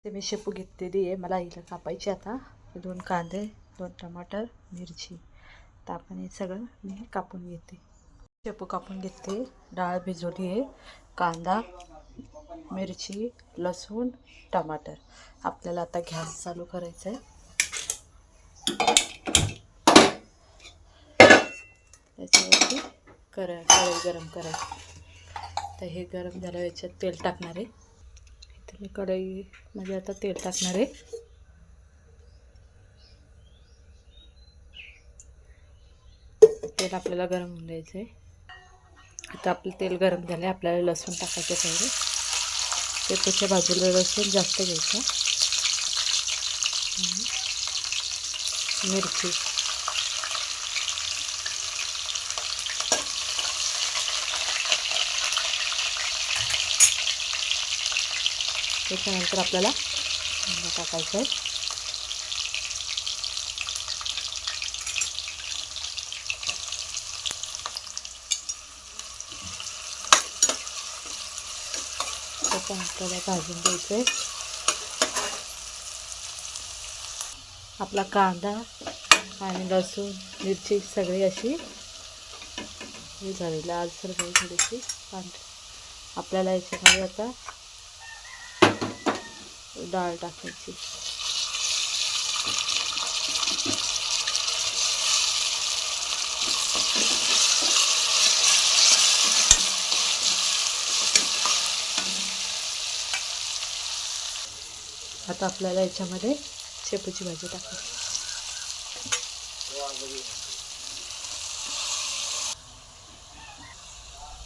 ते मी शेपू घेतलेली आहे, मला हिला कापायची आता. 2 कांदे, 2 टमाटर, मिरची. तर आपण हे सगळं मी कापून घेते. शेपू कापून घेते, डाळ भिजवली आहे, कांदा, मिरची, लसूण, टमाटर. आपल्याला आता गॅस चालू करायचा आहे. त्याच्यावरती कढई गरम करायची. तर हे गरम झाल्यावर याच्यात तेल टाकणार आहे. इथे मी कढईमध्ये आता तेल टाकणार आहे. तेल आपल्याला गरम होऊन द्यायचं आहे. आता आपलं तेल गरम झालं आहे. आपल्याला लसूण टाकायचं पहिले. शेपूच्या बाजूला लसूण जास्त घ्यायचं. मिरची, त्याच्यानंतर आपल्याला कांदा टाकायचा आहे. त्याचा आपल्याला भाजून घ्यायचं आहे. आपला कांदा आणि लसूण मिरची सगळी अशी हे झाली लालसर झाली, थोडीशी पांढरी. आपल्याला याच्यामध्ये आता डाळ टाकायची. आता आपल्याला याच्यामध्ये शेपूची भाजी टाकायची.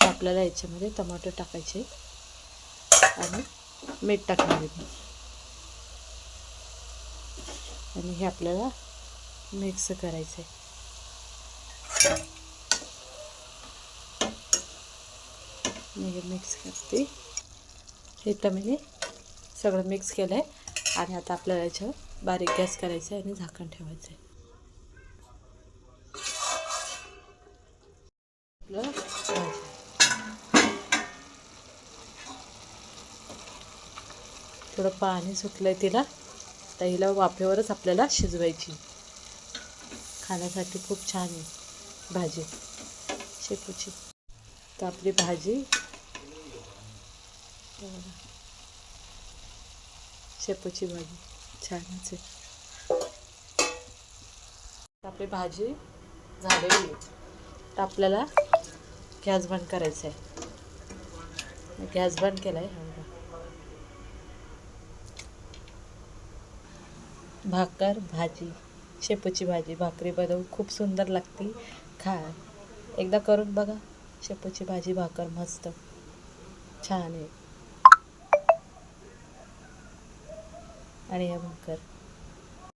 आपल्याला याच्यामध्ये टमाटर टाकायचे आणि मीठ टाकणार आहे. आणि हे आपल्याला मिक्स करायचं आहे. मी हे मिक्स करते. हे तर मी सगळं मिक्स केलं आहे. आणि आता आपल्याला याच्यावर बारीक गॅस करायचा आहे आणि झाकण ठेवायचं आहे. थोडं पाणी सुटलं आहे तिला. तर हिला वाफेवरच आपल्याला शिजवायची. खाण्यासाठी खूप छान आहे भाजी शेपूची. तर आपली भाजी शेपूची भाजी छानच आहे. आपली भाजी झालेली आहे. तर आपल्याला गॅस बंद करायचा आहे. गॅस बंद केला आहे. भाकर भाजी शेपूची भाजी भाकरी बनवून खूप सुंदर लागते. खा, एकदा करून बघा. शेपूची भाजी भाकर मस्त छान आहे. आणि हे भाकर